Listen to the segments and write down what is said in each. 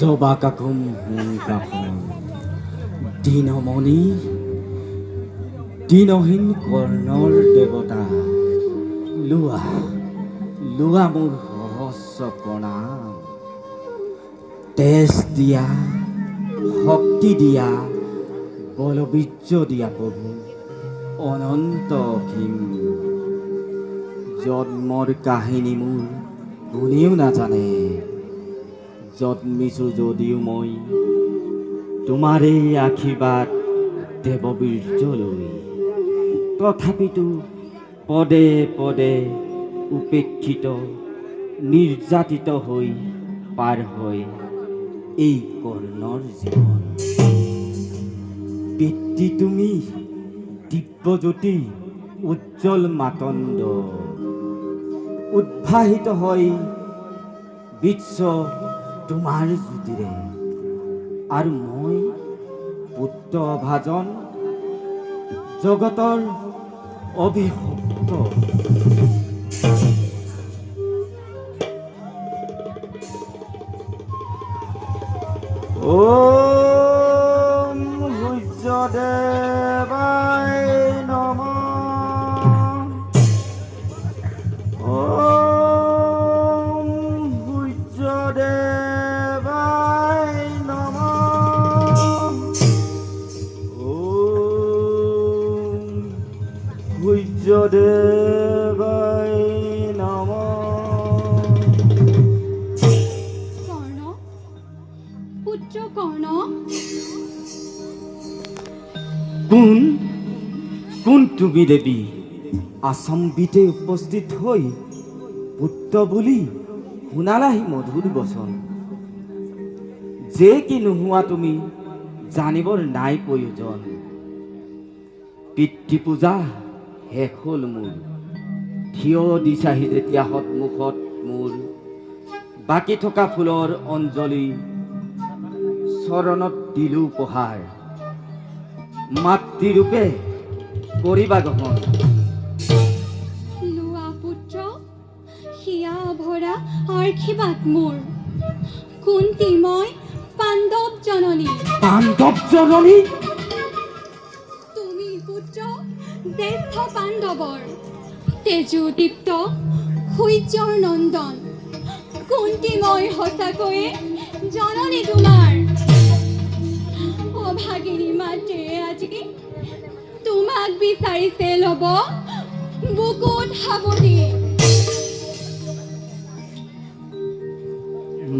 Coba kakum kakum Dinamoni Dinohin kornor devota Lua Lua mur hosopona তেজ দিয়া শক্তি দিয়া বলবীর্য দিয়া প্রভু অনন্ত অসীম জন্মৰ কাহিনী মোৰ কোনেও নাজানে জন্মিছো যদিও মই তোমাৰে আশীৰ্বাদ দেৱবীৰ্যলৈ তথাপিতো পদে পদে উপেক্ষিত নিৰ্যাতিত হৈ পাৰ হয় এই কৰ্ণৰ জীৱন পিতৃ তুমি দিব্যজ্যোতি উজ্জ্বল মাতণ্ড উদ্ভাসিত হয় বিশ্ব তোমাৰ জ্যোতিৰে আৰু মই পুত্ৰ ভাজন জগতৰ অভিভক্ত ওম সূৰ্যদেৱায় নমঃ ওম সূৰ্যদেৱায় নমঃ ওম সূৰ্যদেৱায় নমঃ কৰ্ণ কোন কোন তুমি দেৱী আচম্বিতে উপস্থিত হৈ পুত্ৰ বুলি শুনালাহি মধুৰ বচন যে কি নোহোৱা তুমি জানিবৰ নাই প্ৰয়োজন পিতৃ পূজা শেষ হ'ল মোৰ থিয় দিছাহি যেতিয়া সন্মুখত মোৰ বাকী থকা ফুলৰ অঞ্জলি চৰণত দিলো উপহাৰ মাতৃৰূপে কৰিবা গ্ৰহণ লোৱা পুত্ৰ হিয়া ভৰা আশীৰ্বাদ মোৰ কুন্তি মই পাণ্ডৱ জননী তুমি পুত্ৰ জ্যেষ্ঠ পাণ্ডৱৰ তেজোদীপ্ত সূৰ্যৰ নন্দন কুন্তি মই সঁচাকৈয়ে জননী তোমাৰ অভাগিনী মাতৃয়ে আজি তোমাক বিচাৰিছে ল'ব বুকুত সাৱটি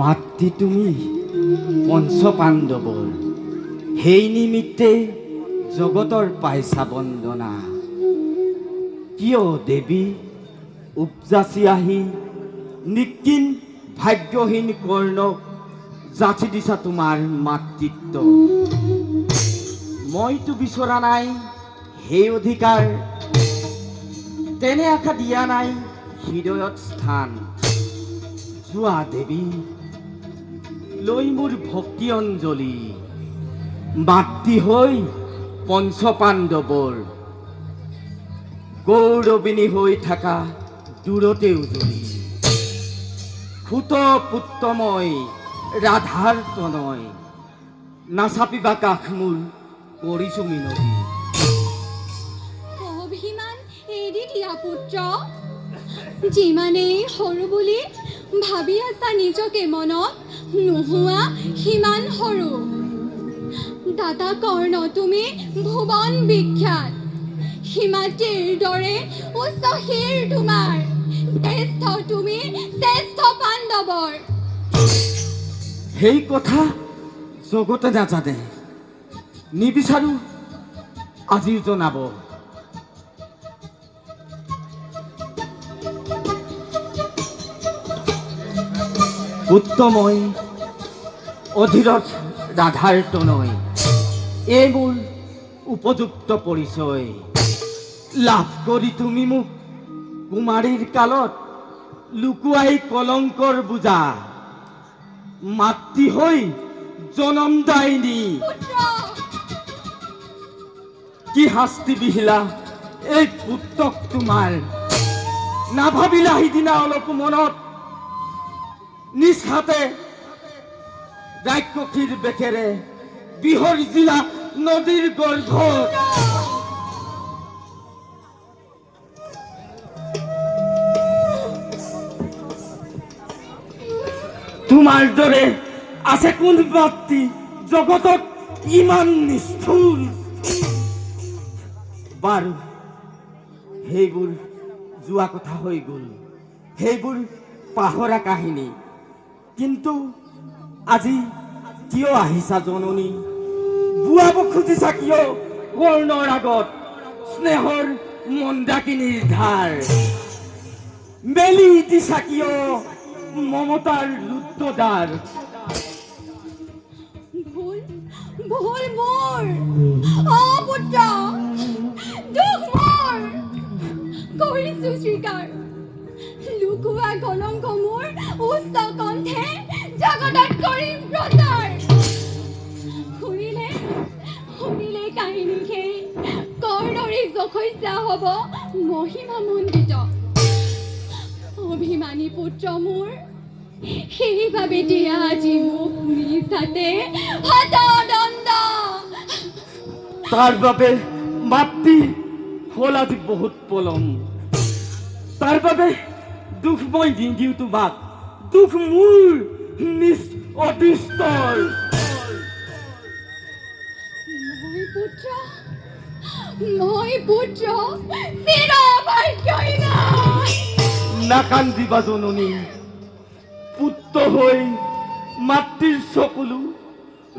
মাতৃ তুমি পঞ্চ পাণ্ডৱৰ সেই নিমিত্তে জগতৰ পাইছা বন্দনা কিয় দেৱী উপজাচি আহি নিকিন ভাগ্যহীন কৰ্ণক যাচি দিছা তোমাৰ মাতৃত্ব মইতো বিচৰা নাই সেই অধিকাৰ তেনে আশা দিয়া নাই হৃদয়ত স্থান যোৱা দেৱী লৈ মোৰ ভক্তি অঞ্জলি মাতৃ হৈ পঞ্চ পাণ্ডৱৰ গৌৰবিনী হৈ থাকা দূৰতে উজলি ফুট পুত্ৰময় ৰাধাৰ তনয় নাচাপিবা কাষ মোৰ কৰিছো মিনতি। অভিমান এৰি দিয়া পুত্ৰ, যিমানেই সৰু বুলি ভাবি আছা নিজকে মনত, নোহোৱা সিমান সৰু। দাতা কৰ্ণ তুমি ভুৱন বিখ্যাত, হিমাদ্ৰীৰ দৰে উচ্চ শিৰ তোমাৰ, শ্ৰেষ্ঠ তুমি শ্ৰেষ্ঠ পাণ্ডৱৰ। সেই কথা জগতে নাজানে, নিবিচাৰো আজিও জনাব। পুত্ৰময় অধীৰত ৰাধাৰ তনয়, এই মোৰ উপযুক্ত পৰিচয়। লাভ কৰি তুমি মোক কুমাৰীৰ কালত লুকুৱাই কলংকৰ বোজা, মাতৃ হৈ জনম দায়নি। পুত্ৰ কি শাস্তি বিহিলা এই পুত্ৰক তোমাৰ, নাভাবিলা সিদিনা অলপ মনত, নিজ হাতে ৰাক্ষসীৰ বেকেৰে বিসৰ্জিলা নদীৰ গৰ্ভত। তোমাৰ দৰে আছে কোন ব্যক্তি জগতত ইমান নিষ্ঠুৰ? বাৰু সেইবোৰ যোৱা কথা হৈ গ'ল, সেইবোৰ পাহৰা কাহিনী। কিন্তু আজি কিয় আহিছা জননী? বুৱাব খুজিছা কিয় কৰ্ণৰ আগত স্নেহৰ মন্দাকিনীৰ ধাৰ? মেলি দিছা কিয় মমতাৰ ৰুদ্ৰদ্বাৰ? ভুল ভুল মোৰ, অ পুত্ৰ দুখ মোৰ, কৰিছো স্বীকাৰ। লুকুৱা কলংক মোৰ উচ্চ কণ্ঠে জগতত কৰিম প্ৰচাৰ। শুনিলে শুনিলে কাহিনী সেই কৰ্ণৰে যশস্যা হ'ব মহিমা মণ্ডিত। অভিমানী পুত্ৰ মোৰ, সেইবাবে দিয়া আজি মোক নিজ হাতে হতদণ্ড। তাৰ বাবে মাতৃ হ'ল আজি বহুত পলম, তাৰ বাবে দুখ মই নিদিওঁ তোমাক, দুখ মোৰ নিজ অদৃষ্টৰ। মই পুত্ৰ চিৰ ভাগ্যহীন। নাকান্দিবা জননী, পুত্ৰ হৈ মাতৃৰ চকুলো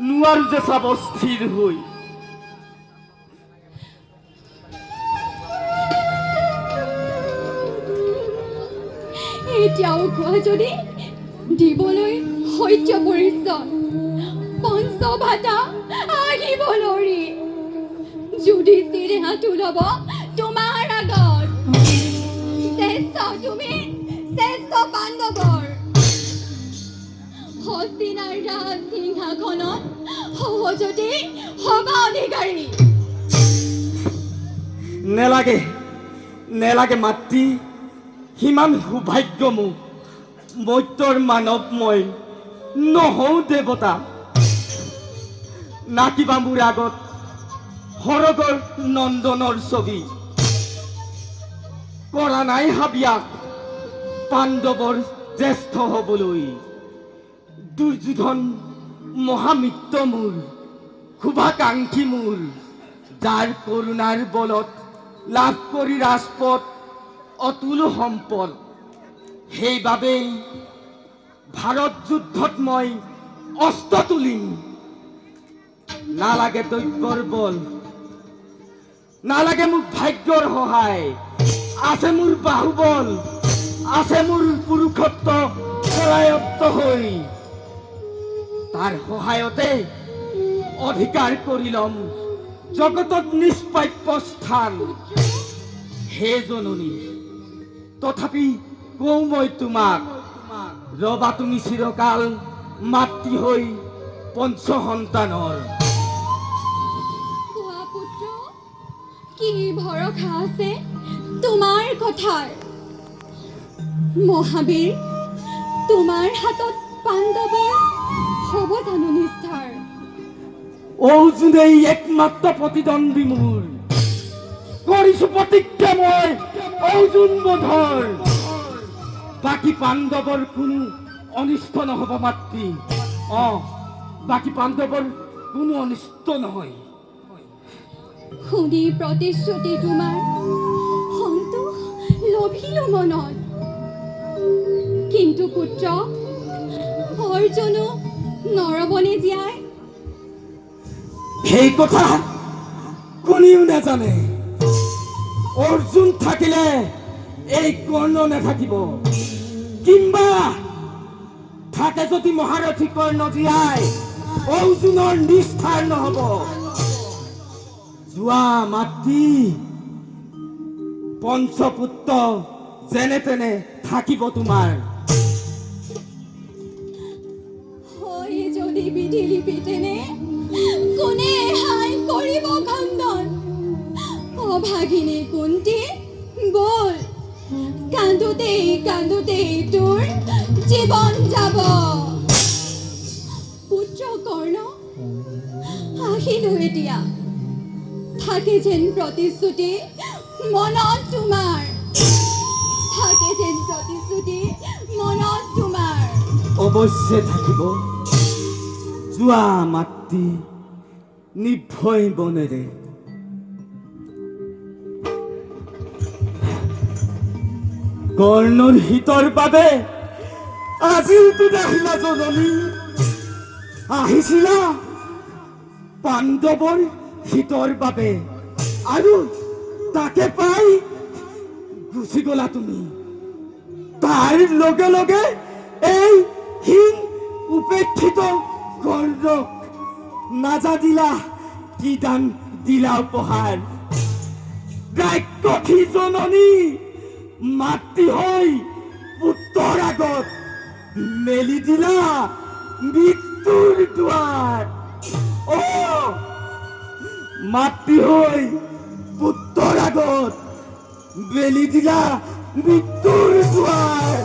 নোৱাৰো যে চাব স্থিৰ হৈ। এতিয়াও কোৱা যদি দিবলৈ সহ্য পৰিশ্ৰম, পঞ্চভাতা আহিব লৰি, যুধিষ্ঠিৰে হাত ল'ব তোমাৰ আগত। শ্ৰেষ্ঠ তুমি শ্ৰেষ্ঠ পাণ্ডৱৰ, হস্তিনাৰ ৰাজ সিংহাসনত সহজতে হবা অধিকাৰী। নেলাগে নেলাগে মাতৃ, সিমান সৌভাগ্য মোক, মৰ্ত্যৰ মানৱ মই নহওঁ দেৱতা। নাকিবা মোৰ আগত সৰগৰ নন্দনৰ ছবি, কৰা নাই হাবিয়াস পাণ্ডৱৰ জ্যেষ্ঠ হবলৈ। দুৰ্যোধন মহামিত্ৰ মোৰ, শুভাকাংক্ষী মোৰ, যাৰ কৰুণাৰ বলত লাভ কৰি ৰাজপথ অতুল সম্পদ। সেইবাবেই ভাৰত যুদ্ধত মই অস্ত্ৰ তুলিম। নালাগে দৈব্যৰ বল, নালাগে মোক ভাগ্যৰ সহায়, আছে মোৰ বাহুবল, আছে মোৰ পুৰুষত্ব পলায়ত্ত হৈ। তাৰ সহায়তে অধিকাৰ কৰি ল'ম জগতত নিষ্প্ৰাপ্য স্থান। হে জননী, তথাপি কওঁ মই তোমাক, ৰবা তুমি চিৰকাল মাতৃ হৈ পঞ্চ সন্তানৰ। কোৱা পুত্ৰ, কি ভৰসা আছে তোমাৰ কথাৰ? মহাবীৰ তোমাৰ হাতত পাণ্ডৱৰ হ'ব জানো নিস্তাৰ? অৰ্জুনেই একমাত্ৰ প্ৰতিদ্বন্দ্বী মোৰ। কৰিছো প্ৰতিজ্ঞা মই অৰ্জুন বধৰ। বাকী পাণ্ডৱৰ কোনো অনিষ্ট নহব মাতৃ। বাকী পাণ্ডৱৰ কোনো অনিষ্ট নহয়। শুনি প্ৰতিশ্ৰুতি তোমাৰ সন্তোষ লভিলো মনত, কিন্তু পুত্ৰ অৰ্জুনো নৰবনে জীয়াই। সেই কথা কোনেও নাজানে। অৰ্জুন থাকিলে এই কৰ্ণ নাথাকিব, কিংবা থাকে যদি মহাৰথী কৰ্ণ জীয়াই অৰ্জুনৰ নিস্তাৰ নহব। যোৱা মাতৃ, পঞ্চপুত্ৰ যেনে তেনে থাকিব তোমাৰ। হয় যদি বিধি লিপি তেনে কোনে হাই কৰিব খণ্ডন? অভাগিনী কুন্তি বল, কান্দোতেই কান্দোতেই তোৰ জীৱন যাব। পুত্ৰ কৰ্ণ আহিলো এতিয়া, থাকে যেন প্ৰতিশ্ৰুতি মনত তোমাৰ, থাকে যেন প্ৰতিশ্ৰুতি মনত তোমাৰ। অৱশ্যে থাকিব। যোৱা মাতৃ নিৰ্ভয় বনেৰে। কৰ্ণৰ হিতৰ বাবে আজিওতো নাহিলা জননী, আহিছিলা পাণ্ডৱৰ হিতৰ বাবে, আৰু তাকে পাই গুচি গলা তুমি। তাৰ লগে লগে এই হীন উপেক্ষিত কৰ্ণক নাজানিলা কি দান দিলা উপহাৰ। ৰাক্ষসী জননী মাতৃ হৈ পুত্ৰৰ আগত মেলি দিলা মৃত্যুৰ দুৱাৰ। মাতৃ হৈ পুত্ৰৰ আগত মেলি দিলা মৃত্যুৰ দুৱাৰ।